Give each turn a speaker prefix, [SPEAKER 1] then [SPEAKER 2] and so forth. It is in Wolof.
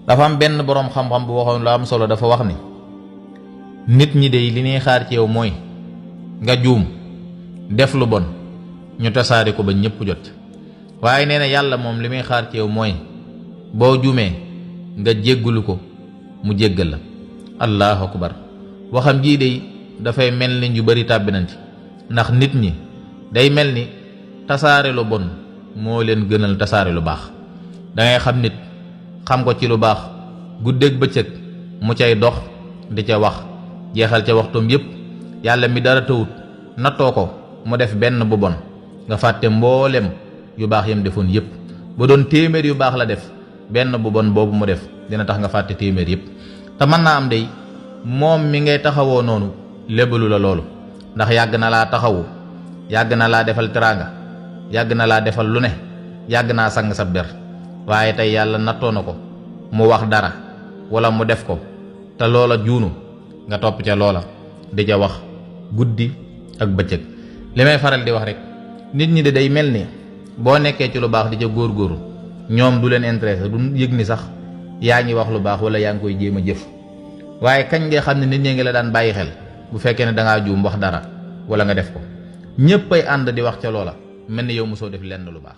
[SPEAKER 1] dafa am benn boroom xam-xam bu waxoon lu am solo, dafa wax ni nit ñi de li ñuy xaar ci yow mooy nga juum def lu bon ñu tasaare ko ba ñëpp jot, waaye nee na yàlla moom li muy xaar ci yow mooy boo juumee nga jéggulu ko mu jéggal la. allahu akbar. waxam jii de dafay mel ni ñu bari tàbbi nañ ci, ndax nit ñi day mel ni tasaare lu bon moo leen gënal tasaare lu baax. dangay xam nit xam ko ci lu baax guddeeg bëccëg mu cay dox di ca wax jeexal ca waxtoom yépp, yàlla mi dara tawut nattoo ko mu def benn bu bon nga fàtte mboolem yu baax yam defoon yépp. ba doon téeméer yu baax la def, benn bu bon boobu mu def dina tax nga fàtte téeméer yépp. te mën naa am day moom mi ngay taxawoo noonu lébalu la loolu, ndax yàgg na laa taxawu, yàgg na laa defal teraanga, yàgg na laa defal lu ne, yàgg naa sang sa der, waaye tey yàlla nattoo na ko mu wax dara wala mu def ko te loola juunu nga topp ca loola di ca wax guddi ak bëccëg. li may faral di wax rek, nit ñi de day mel ni boo nekkee ci lu baax di ca góorgóorlu ñoom du leen intéressé, du yëg ni sax yaa ngi wax lu baax wala yaa ngi koy jéem a jëf. waaye kañ nga xam ne nit ñi ngi la daan bàyyi xel bu fekkee ne dangaa juum wax dara wala nga def ko, ñépp ay ànd di wax ca loola mel ni yow mosoo def lenn lu baax.